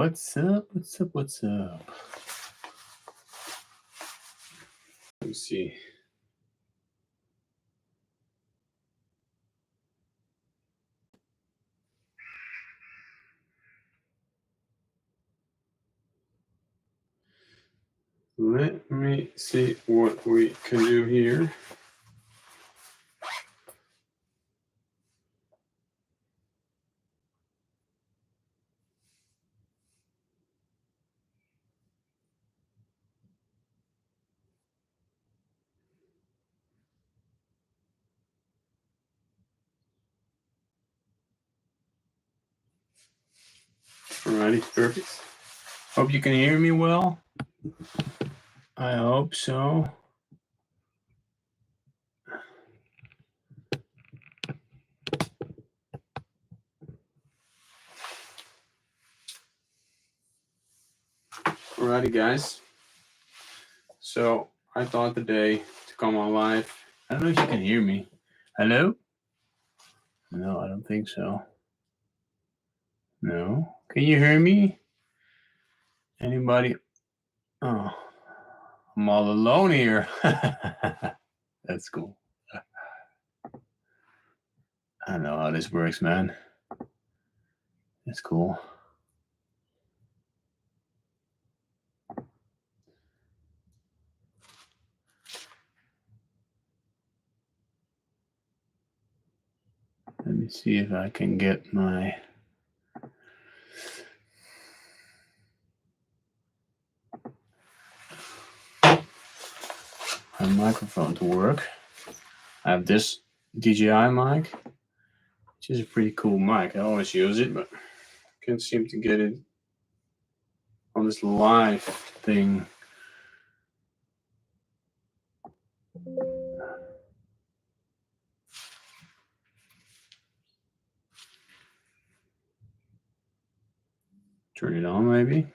What's up? What's up? What's up? Let me see. Let me see what we can do here. Alrighty, perfect. Hope you can hear me well. I hope so. Alrighty, guys. So I thought today to come on live. I don't know if you can hear me. Hello? No, I don't think so. No. Can you hear me? Anybody? Oh, I'm all alone here. That's cool. I know how this works, man. That's cool. Let me see if I can get my microphone to work. I have this DJI mic, which is a pretty cool mic. I always use it, but can't seem to get it on this live thing. Turn it on, maybe.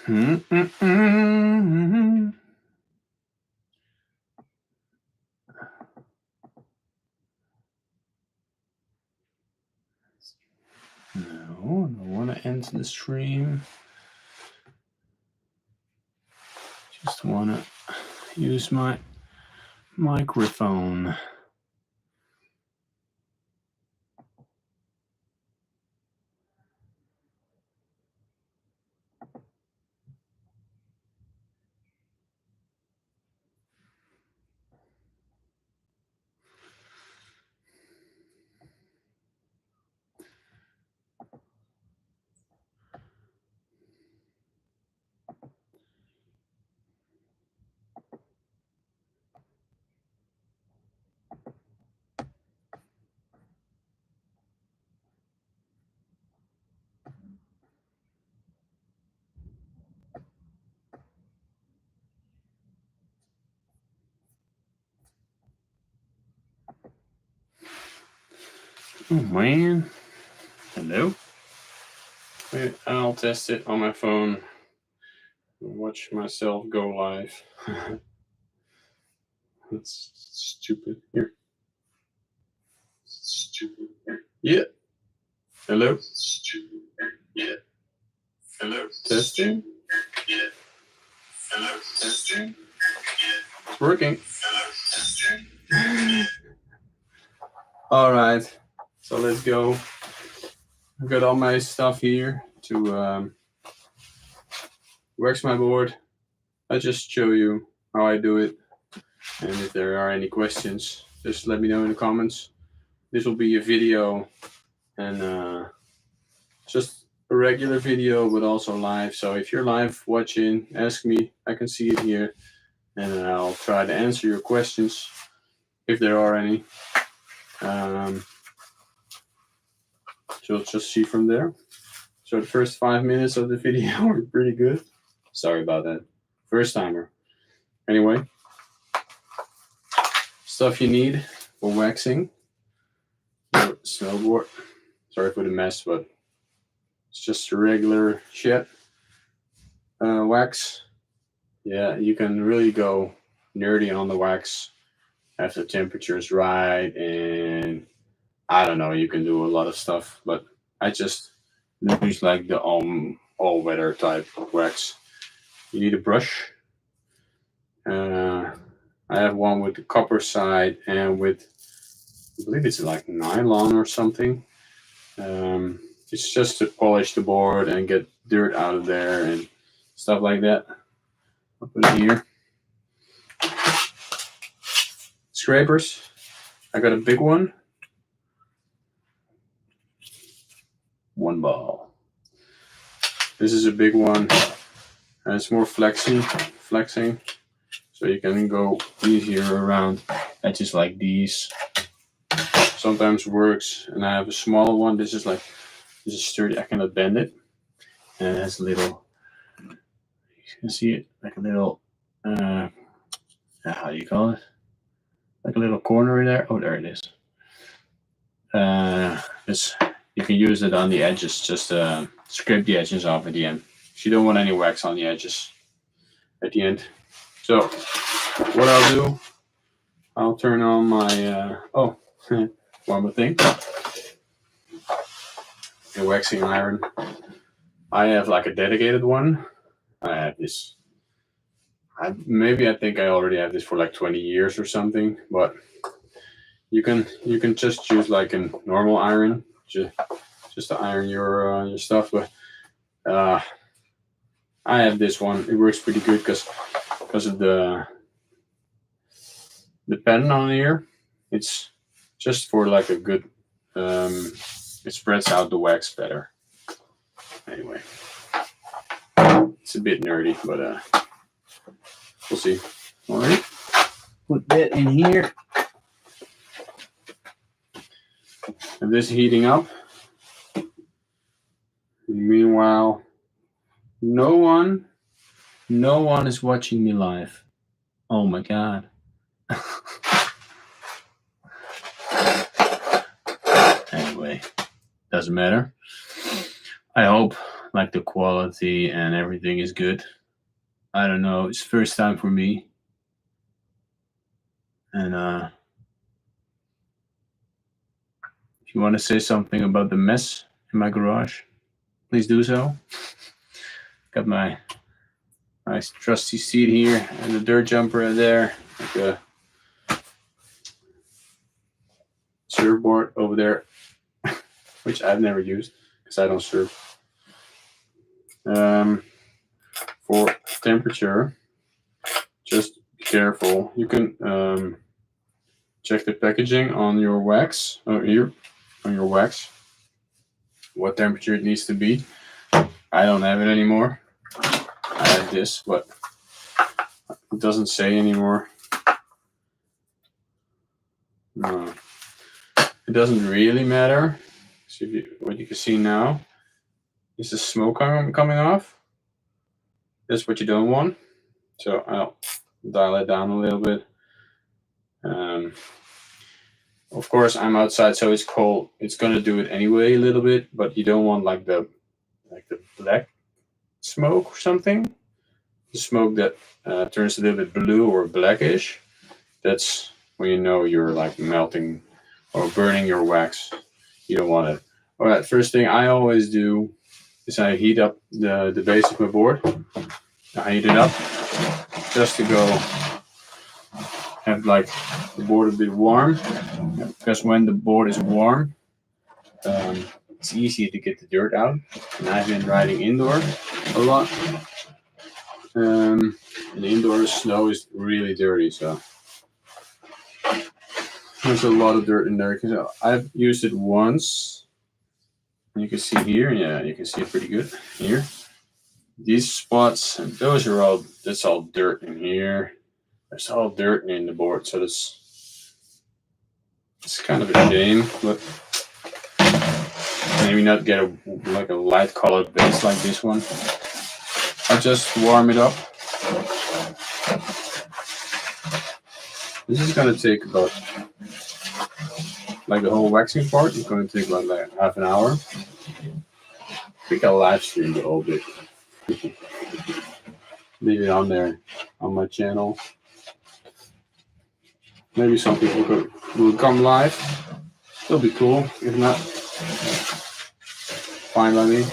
Mm-mm-mm-mm. No, I don't want to end the stream. Just want to use my microphone. Oh man. Hello. Wait, I'll test it on my phone. Watch myself go live. That's stupid. Here. Stupid. Here. Yeah. Hello. Stupid. Yeah. Hello. Testing. Yeah. Hello. Testing. Yeah. It's working. Hello. Testing. All right. So let's go. I've got all my stuff here to wax my board. I just show you how I do it. And if there are any questions, just let me know in the comments. This will be a video and just a regular video, but also live. So if you're live watching, ask me. I can see it here. And I'll try to answer your questions if there are any. So you'll just see from there. So the first 5 minutes of the video were pretty good. Sorry about that. First timer. Anyway, stuff you need for waxing your snowboard. Sorry for the mess, but it's just a regular shit. Wax. Yeah, you can really go nerdy on the wax if the temperature is right, and I don't know, you can do a lot of stuff, but I just use like the all-weather type wax. You need a brush. I have one with the copper side and with, I believe it's like nylon or something. It's just to polish the board and get dirt out of there and stuff like that. I'll put it here. Scrapers. I got a big one. One ball. This is a big one. And it's more flexing. So you can go easier around edges like these. Sometimes works. And I have a smaller one. This is sturdy. I cannot bend it. And it has a little, you can see it, like a little, how do you call it? Like a little corner in there. Oh, there it is. You can use it on the edges, just scrape the edges off at the end. If you don't want any wax on the edges at the end. So what I'll do, I'll turn on my, one more thing. The waxing iron. I have like a dedicated one. I have this. I think I already have this for like 20 years or something, but you can just use like a normal iron just to iron your stuff. But I have this one. It works pretty good because of the pattern on here. It's just for like a good. It spreads out the wax better. Anyway, it's a bit nerdy, but we'll see. All right, put that in here. And this heating up. Meanwhile, no one is watching me live. Oh my god. Anyway, doesn't matter. I hope like the quality and everything is good. I don't know. It's first time for me. And if you want to say something about the mess in my garage, please do so. Got my nice trusty seat here and the dirt jumper there. Like a surfboard over there, which I've never used because I don't surf. For temperature, just be careful. You can check the packaging on your wax, here on your wax, what temperature it needs to be. I don't have it anymore. I have this, but it doesn't say anymore. No, it doesn't really matter. So what you can see now is the smoke coming off. That's what you don't want. So I'll dial it down a little bit. Of course, I'm outside, so it's cold. It's gonna do it anyway a little bit, but you don't want like the black smoke or something. The smoke that turns a little bit blue or blackish. That's when you know you're like melting or burning your wax. You don't want it. All right, first thing I always do is I heat up the base of my board. I heat it up just to go have like the board a bit warm, because when the board is warm, it's easier to get the dirt out. And I've been riding indoor a lot, and the indoor snow is really dirty, so there's a lot of dirt in there. Because I've used it once, and you can see here, yeah, you can see it pretty good here. These spots, and those are all, that's all dirt in here. There's all dirt in the board, so It's kind of a shame, but maybe not get a light colored base like this one. I'll just warm it up. This is gonna take about, like the whole waxing part is gonna take about like half an hour. I think I'll live stream the whole bit. Leave it on there on my channel. Maybe some people will come live. It'll be cool. If not, fine by me.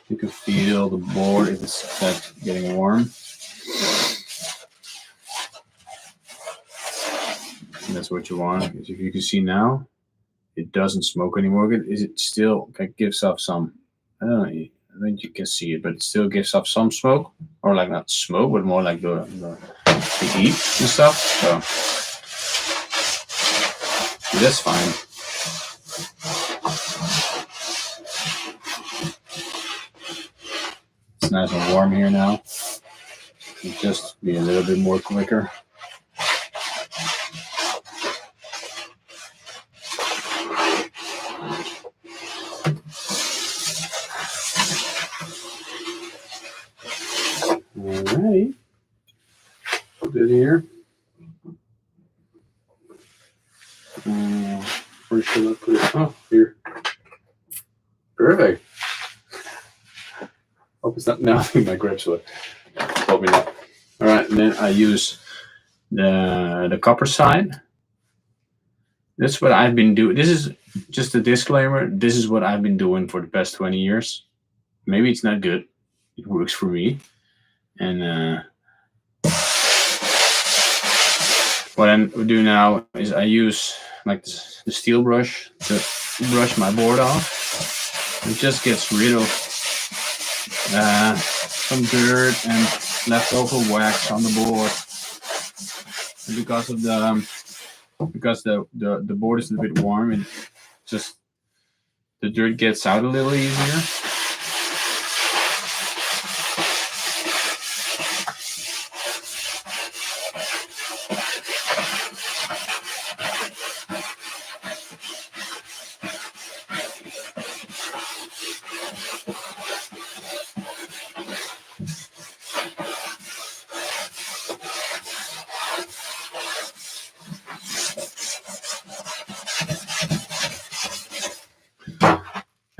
You can feel the board if it's getting warm. And that's what you want. If you can see now, it doesn't smoke anymore. It still gives off some, I don't know, I think you can see it, but it still gives off some smoke. Or like not smoke, but more like the heat and stuff. So that's fine. It's nice and warm here now. It'll just be a little bit more quicker. Alright. Put it here. Where should I put it? Oh, here. Perfect. Hope it's not melting my grips, but probably not. Alright, and then I use the copper side. That's what I've been doing. This is just a disclaimer. This is what I've been doing for the past 20 years. Maybe it's not good. It works for me. And what I do now is I use like the steel brush to brush my board off. It just gets rid of some dirt and leftover wax on the board. And because the board is a bit warm, and just the dirt gets out a little easier.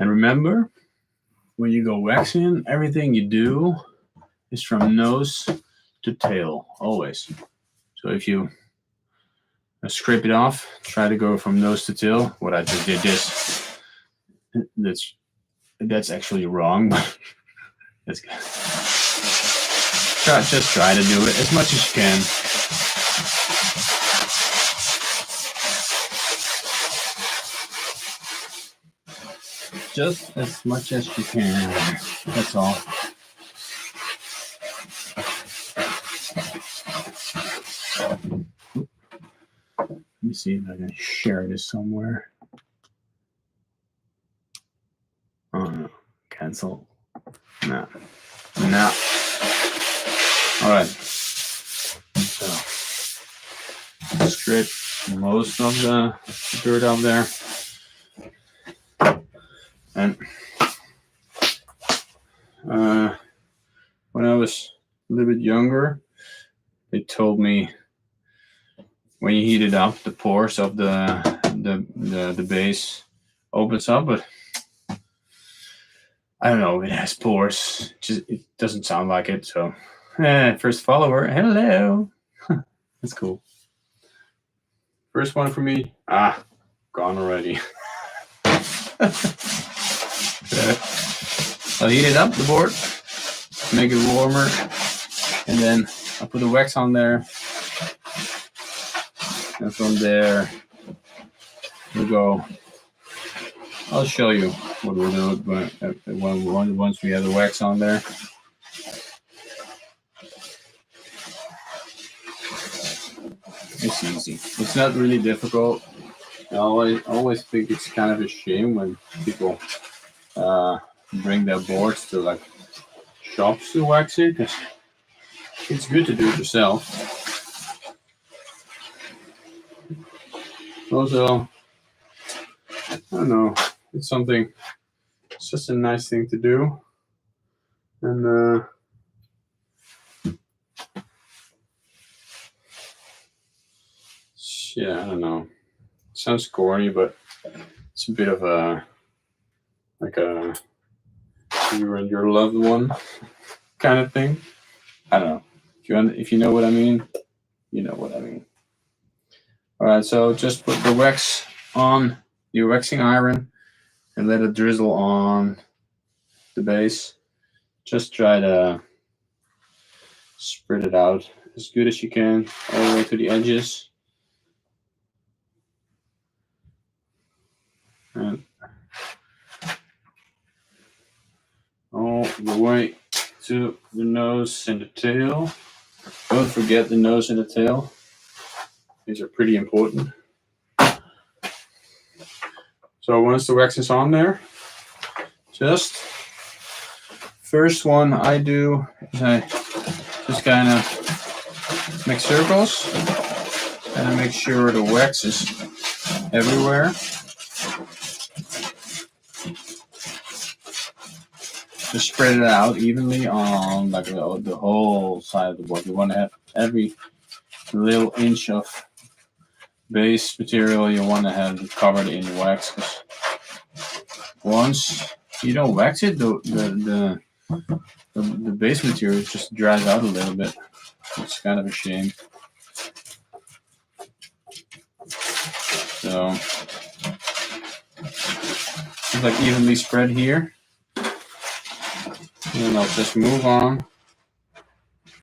And remember, when you go waxing, everything you do is from nose to tail, always. So if you scrape it off, try to go from nose to tail. What I just did that's actually wrong, but that's good. Just try to do it as much as you can. Just as much as you can. That's all. Let me see if I can share this somewhere. Oh no. Cancel. No. No. Alright. So scrape most of the dirt out there. And when I was a little bit younger, they told me when you heat it up, the pores of the base opens up, but I don't know. It has pores. It doesn't sound like it. So, first follower, hello. That's cool. First one for me. Gone already. I'll heat it up, the board, make it warmer, and then I'll put the wax on there, and from there we go. I'll show you what we'll do once we have the wax on there. It's easy. It's not really difficult. I always think it's kind of a shame when people bring their boards to like shops to wax it, because it's good to do it yourself. Also, I don't know, it's just a nice thing to do. And yeah, I don't know. It sounds corny, but it's a bit of a you and your loved one kind of thing. I don't know. If you know what I mean, you know what I mean. All right, so just put the wax on your waxing iron and let it drizzle on the base. Just try to spread it out as good as you can, all the way to the edges. And all the way to the nose and the tail. Don't forget the nose and the tail. These are pretty important. So once the wax is on there, just first one I do is I just kind of make circles and I make sure the wax is everywhere. Just spread it out evenly on like the whole side of the board. You want to have every little inch of base material you want to have covered in wax. Because once you don't wax it, the base material just dries out a little bit. It's kind of a shame. So it's like evenly spread here. And I'll just move on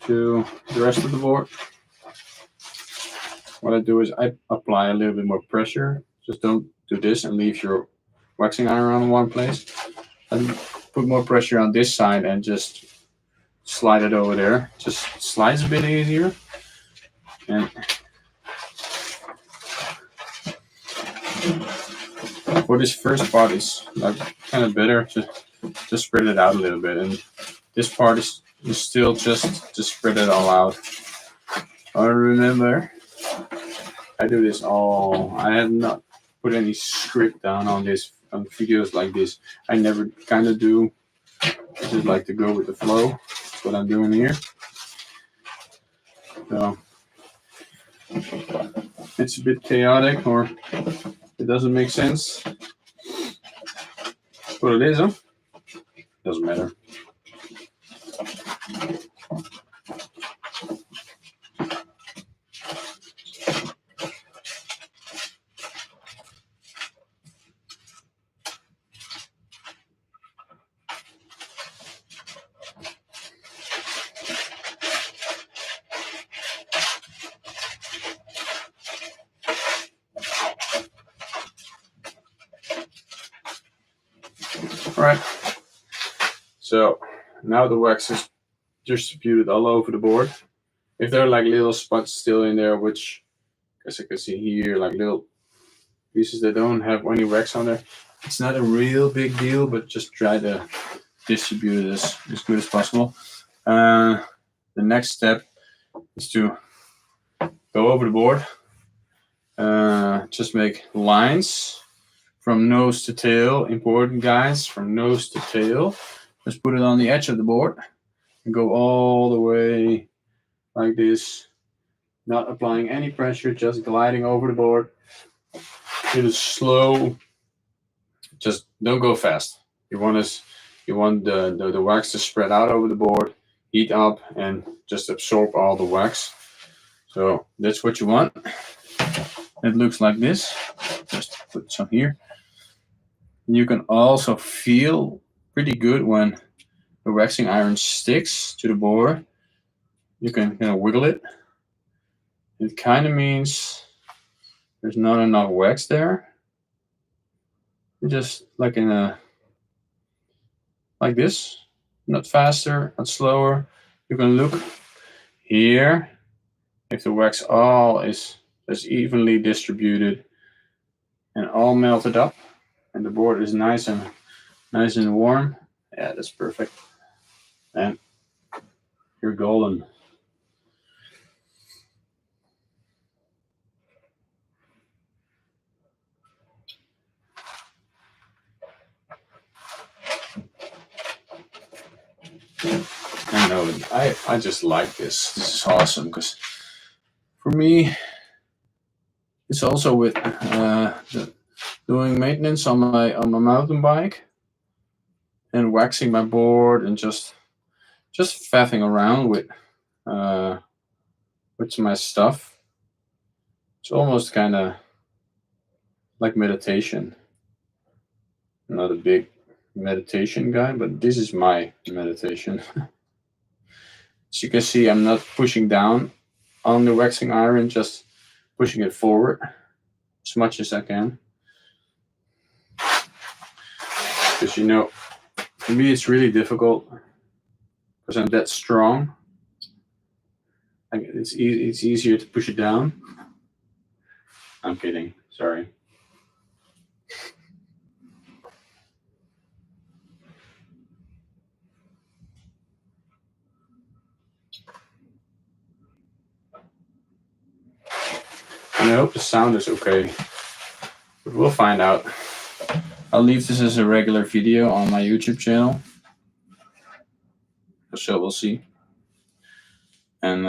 to the rest of the board. What I do is I apply a little bit more pressure. Just don't do this and leave your waxing iron on one place. I put more pressure on this side and just slide it over there. Just slides a bit easier. And for this first part, it's like kind of better to just spread it out a little bit. And this part is still just to spread it all out. I remember I do this all. I have not put any script down on this on videos like this. I never kind of do. I just like to go with the flow. That's what I'm doing here. So it's a bit chaotic, or it doesn't make sense. But it is, huh? Doesn't matter. All right. So now the wax is distributed all over the board. If there are like little spots still in there, which as you can see here, like little pieces that don't have any wax on there, it's not a real big deal, but just try to distribute it as good as possible. The next step is to go over the board. Just make lines from nose to tail. Important, guys, from nose to tail. Just put it on the edge of the board and go all the way like this. Not applying any pressure, just gliding over the board. It is slow. Just don't go fast. You want the wax to spread out over the board, heat up, and just absorb all the wax. So that's what you want. It looks like this. Just put some here. You can also feel pretty good when the waxing iron sticks to the board. You can kind of wiggle it. It kind of means there's not enough wax there. Just like like this, not faster, not slower. You can look here if the wax all is evenly distributed and all melted up, and the board is nice and warm. Yeah, that's perfect. And You're golden. I know, I just like this. This is awesome because for me, it's also with doing maintenance on my mountain bike and waxing my board and just faffing around with my stuff. It's almost kind of like meditation. I'm not a big meditation guy, but this is my meditation. As you can see, I'm not pushing down on the waxing iron, just pushing it forward as much as I can. Because, you know, for me it's really difficult because I'm that strong. It's easier to push it down. I'm kidding, sorry. And I hope the sound is okay, but we'll find out. I'll leave this as a regular video on my YouTube channel, so we'll see. And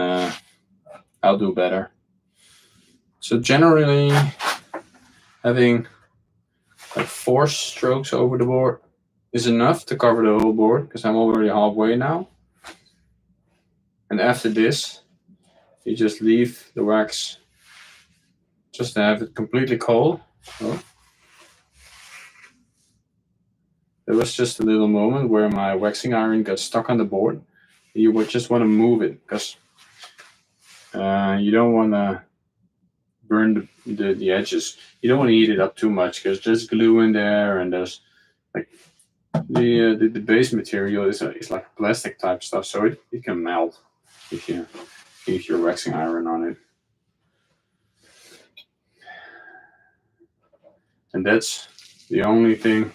I'll do better. So generally, having like 4 strokes over the board is enough to cover the whole board, because I'm already halfway now. And after this, you just leave the wax just to have it completely cold. Oh. There was just a little moment where my waxing iron got stuck on the board. You would just want to move it because you don't want to burn the edges. You don't want to heat it up too much because there's glue in there, and there's like the base material is like plastic type stuff, so it can melt if you leave your waxing iron on it. And that's the only thing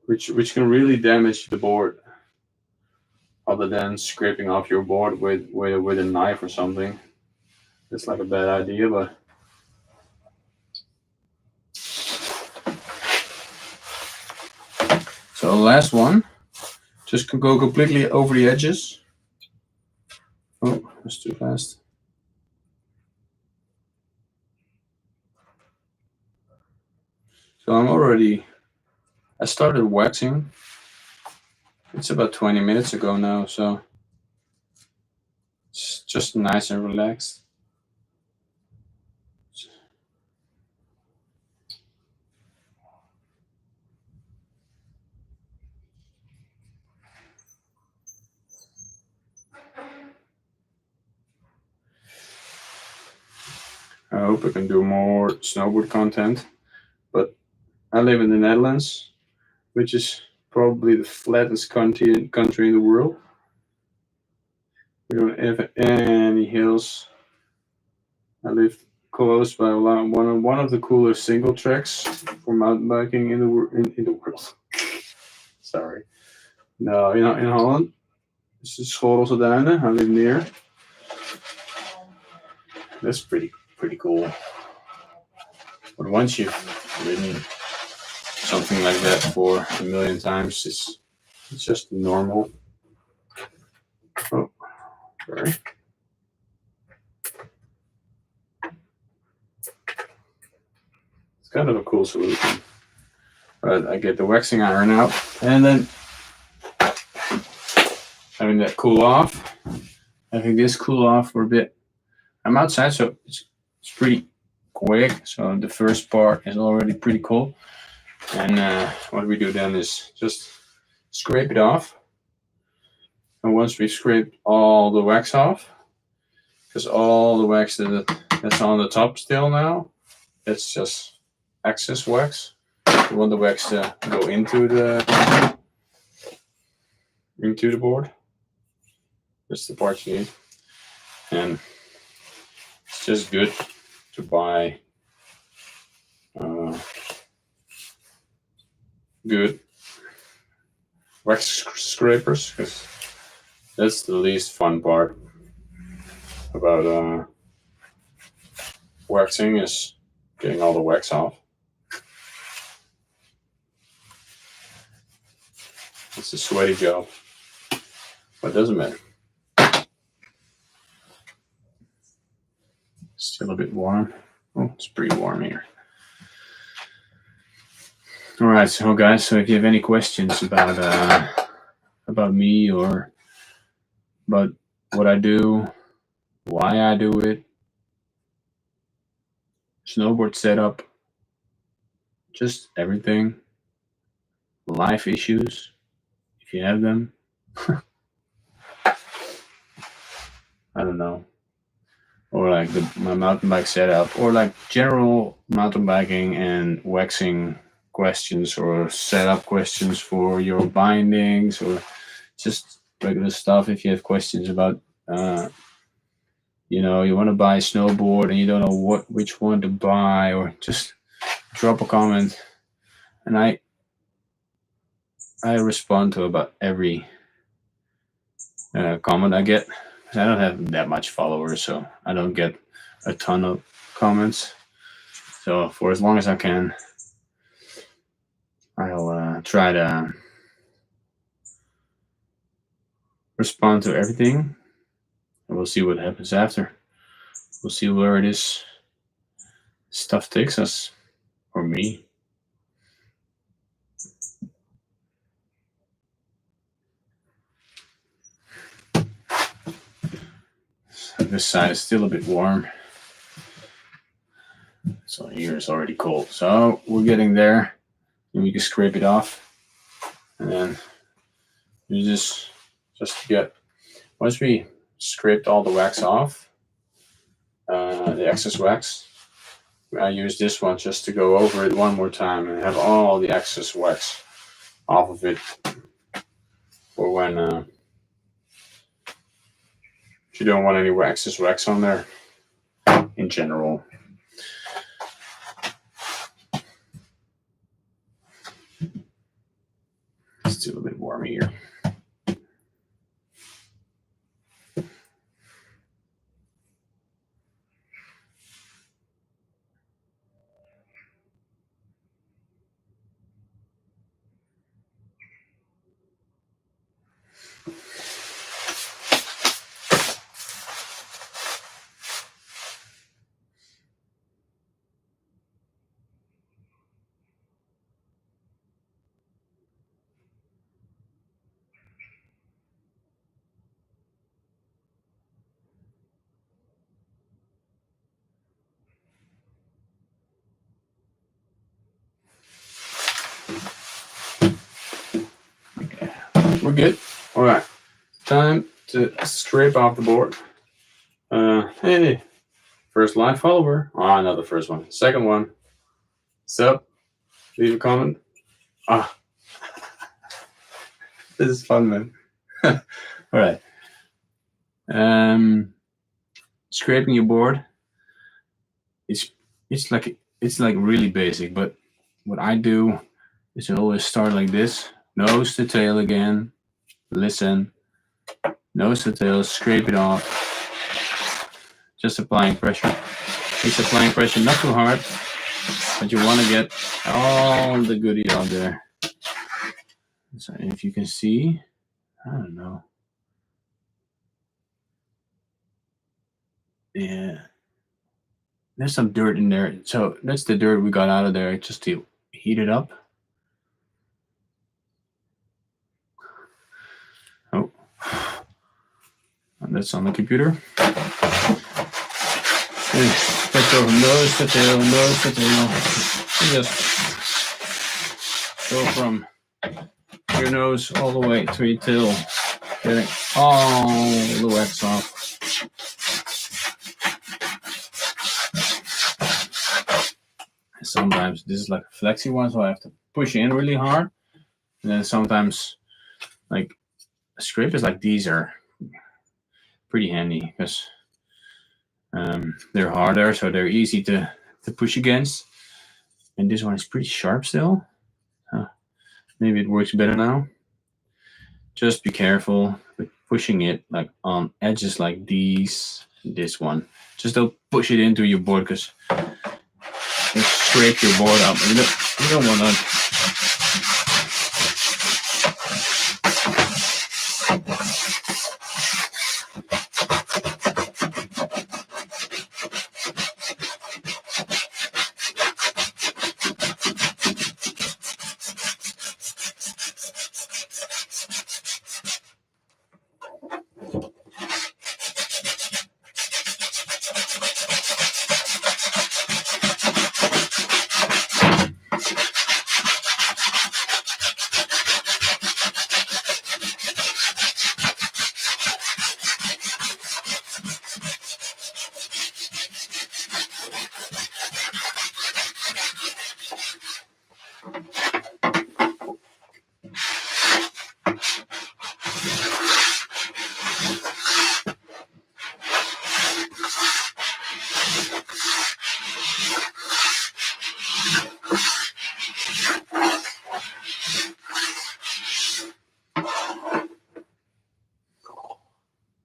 which can really damage the board, other than scraping off your board with a knife or something. It's like a bad idea, but so last one, just go completely over the edges. Oh, that's too fast. So I started waxing. It's about 20 minutes ago now, so it's just nice and relaxed. I hope I can do more snowboard content, but I live in the Netherlands, which is probably the flattest country in the world. We don't have any hills. I live close by one of the coolest single tracks for mountain biking in the world. Sorry. No, in Holland. This is Schorelse Duinen. I live near. That's pretty cool. But once you've ridden something like that for a million times, it's just normal. Oh, sorry. It's kind of a cool solution. But I get the waxing iron out, and then having that cool off, having this cool off for a bit. I'm outside, so it's pretty quick. So the first part is already pretty cool. And what we do then is just scrape it off. And once we scrape all the wax off, because all the wax that's on the top still now, that's just excess wax. You want the wax to go into the board. That's the part you need. And it's just good to buy good wax scrapers, because That's the least fun part about waxing, is getting all the wax off. It's a sweaty job, but it doesn't matter. Still a bit warm. Oh, it's pretty warm here. All right, so guys, so if you have any questions about me or about what I do, why I do it, snowboard setup, just everything, life issues, if you have them, I don't know, or like my mountain bike setup, or like general mountain biking and waxing questions, or setup questions for your bindings, or just regular stuff. If you have questions about you want to buy a snowboard and you don't know which one to buy, or just drop a comment, and I respond to about every comment I get. I don't have that much followers, so I don't get a ton of comments. So for as long as I can, I'll try to respond to everything, and we'll see what happens after. We'll see where this stuff takes us, or me. This side is still a bit warm, so here is already cold. So we're getting there, and we can scrape it off, and then you just get, once we scraped all the wax off, the excess wax, I use this one just to go over it one more time and have all the excess wax off of it for when you don't want any excess wax on there in general. It's still a bit warm here. We're good. All right, time to scrape off the board. Hey, first live follower. Oh, not the first one. Second one. What's up? Leave a comment. This is fun, man. All right. Scraping your board. It's like really basic, but what I do is I always start like this. Nose to tail again. Listen. Nose to tail. Scrape it off. Just applying pressure. It's applying pressure, not too hard, but you want to get all the goodie out there. So if you can see, I don't know. Yeah. There's some dirt in there. So that's the dirt we got out of there just to heat it up. Oh. And that's on the computer. And let's go from nose to tail, nose to tail. And just go from your nose all the way to your tail, getting all the wax off. Sometimes this is like a flexi one, so I have to push in really hard. And then sometimes, like, scrapers like these are pretty handy because they're harder, so they're easy to push against. And this one is pretty sharp still. Maybe it works better now. Just be careful with pushing it like on edges like these, this one. Just don't push it into your board because you scrape your board up. You don't want that.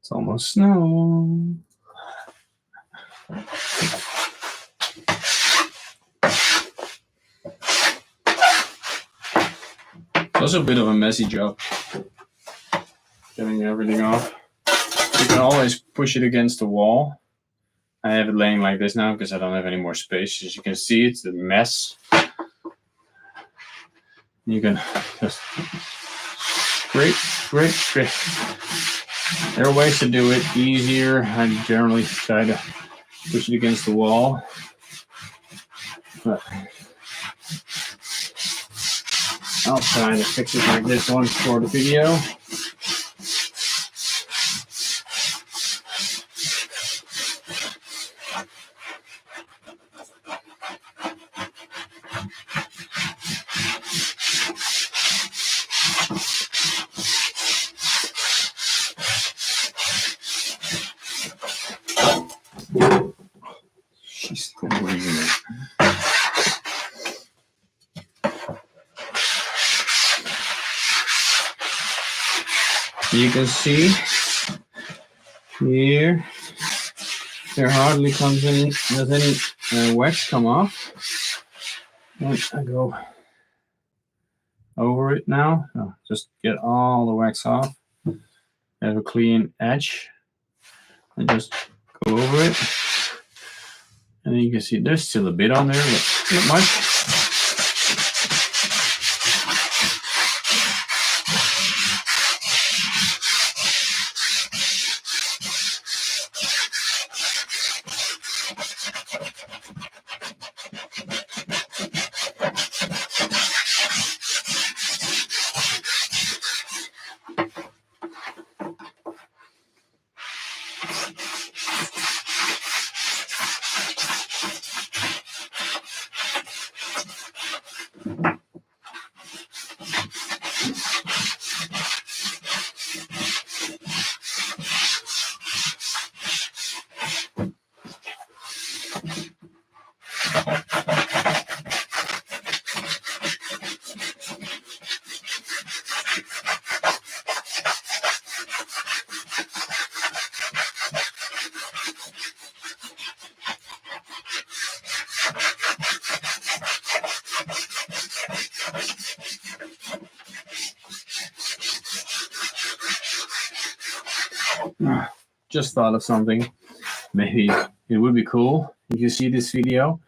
It's almost snow. It's also a bit of a messy job getting everything off. You can always push it against the wall. I have it laying like this now because I don't have any more space. As you can see, it's a mess. You can just scrape. There are ways to do it easier. I generally try to push it against the wall. But I'll try to fix it like this one for the video. She's still breathing it. You can see here there hardly comes any, does any wax come off. And I go over it now. So just get all the wax off. Have a clean edge and just go over it. And you can see there's still a bit on there, but not much. Just thought of something. Maybe it would be cool if you see this video.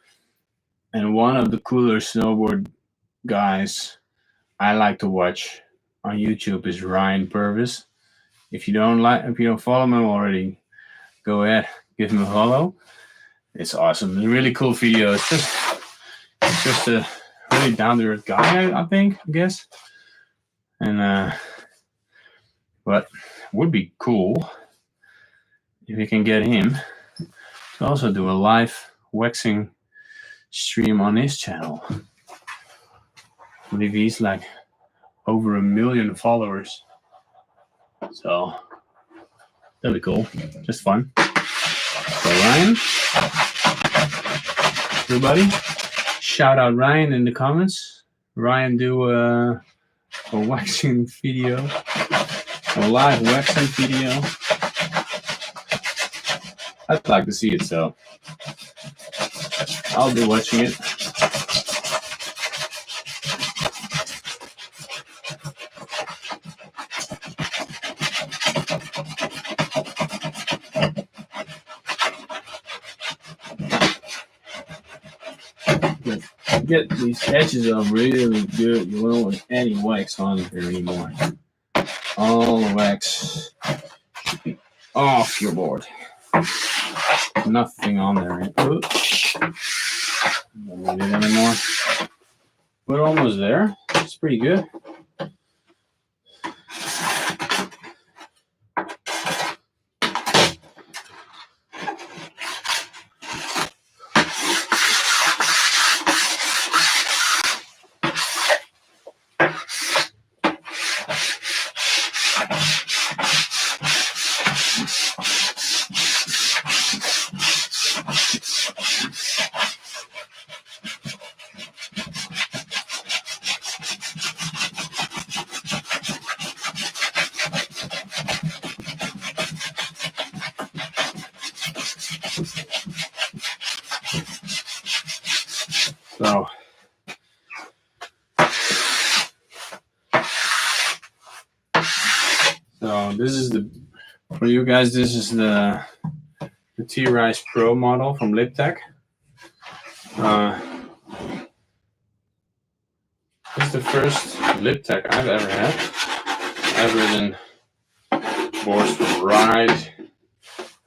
And one of the cooler snowboard guys I like to watch on YouTube is Ryan Purvis. If you don't follow him already, go ahead, give him a follow. It's awesome. It's a really cool video. It's just a really down to earth guy, I guess. And but it would be cool if we can get him to also do a live waxing stream on his channel. I believe he's like over 1 million followers. So that'd be cool. Just fun. So Ryan, everybody, shout out Ryan in the comments. Ryan do a waxing video. a live waxing video. I'd like to see it, so I'll be watching it. Get these edges are really good. You don't want any wax on here anymore. All the wax should be off your board. Nothing on there. Oops. Don't need it anymore. We're almost there. It's pretty good. So this is for you guys, this is the T-Rise Pro model from Liptech. This is the first Liptech I've ever had. I've ridden boards from Ride,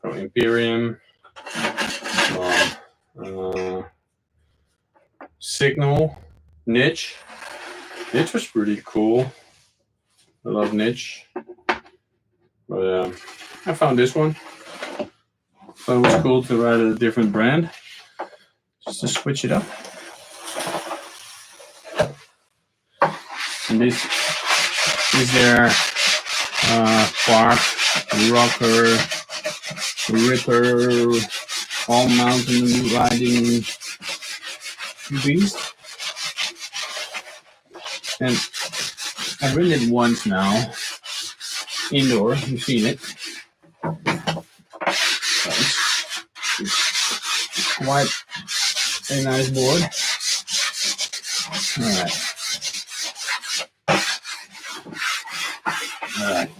from Imperium, Signal, Niche. Niche was pretty cool. I love Niche. But I found this one. Thought it was cool to ride a different brand. Just to switch it up. And this is their Park, Rocker, Ripper, all mountain riding beast. And I've ridden it once now. Indoor, you've seen it. It's quite a nice board. Alright.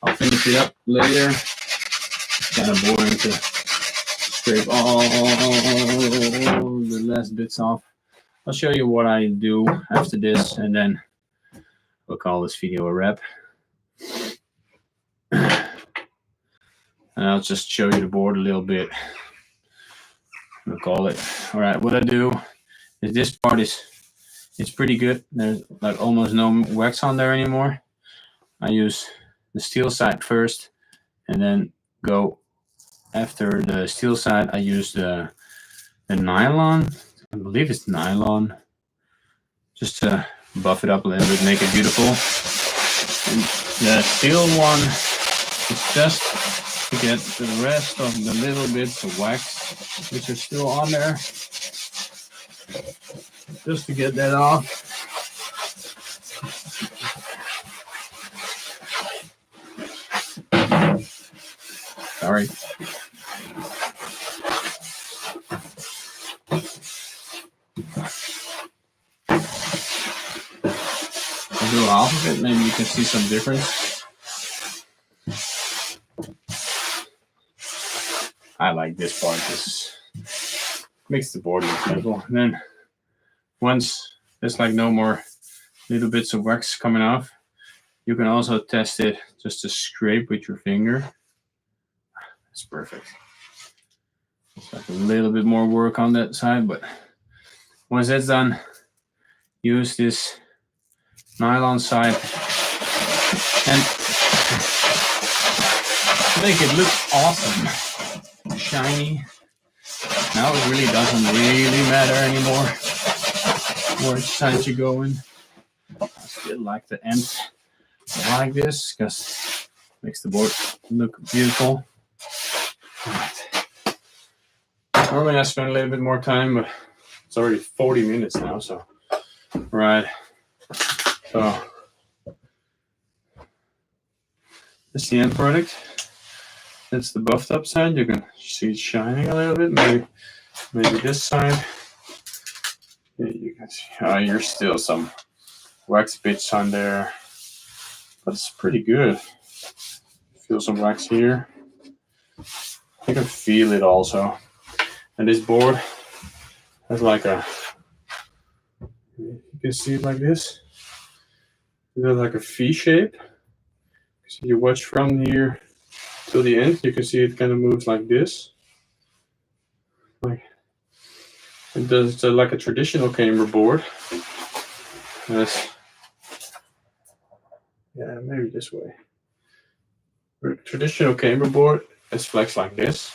I'll finish it up later. It's kind of boring to scrape all the last bits off. I'll show you what I do after this, and then we'll call this video a wrap. And I'll just show you the board a little bit. We'll call it. All right, what I do is this part it's pretty good. There's like almost no wax on there anymore. I use the steel side first, and then go after the steel side. I use the nylon. I believe it's nylon, just to buff it up a little bit, make it beautiful. And the steel one is just to get the rest of the little bits of wax which are still on there, just to get that off. Sorry. I'll do half of it, maybe you can see some difference. I like this part. This makes the board look beautiful. And then once there's like no more little bits of wax coming off, you can also test it just to scrape with your finger. That's perfect. It's like a little bit more work on that side, but once that's done, use this nylon side and make it look awesome. Shiny. Now it really doesn't really matter anymore which side you go in. I still like the end like this because it makes the board look beautiful. Right. Normally I spend a little bit more time, but it's already 40 minutes now, so right. So That's the end product. That's the buffed up side. You can see it shining a little bit. Maybe this side. Yeah, you can see. Here's still some wax bits on there, but it's pretty good. Feel some wax here. You can feel it also. And this board has like a. You can see it like this. It has like a V shape. So you watch from here till the end. You can see it kind of moves like this. Like it does. It's like a traditional camber board. Yeah, maybe this way. Traditional camber board is flexed like this.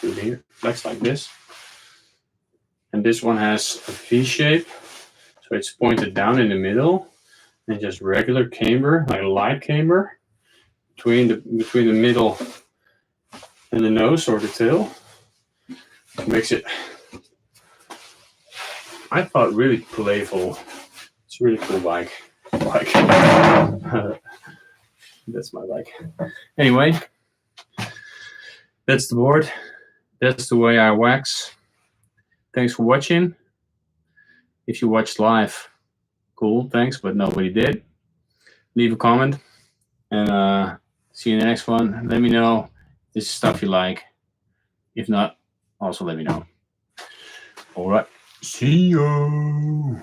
Here, flexed like this. And this one has a V shape, so it's pointed down in the middle, and just regular camber, like a light camber, between the middle and the nose or the tail. It makes it, I thought, really playful. It's a really cool bike. That's my bike. Anyway, that's the board. That's the way I wax. Thanks for watching. If you watched live, cool, thanks, but nobody did. Leave a comment and see you in the next one. Let me know if this is stuff you like. If not, also let me know. All right, see you.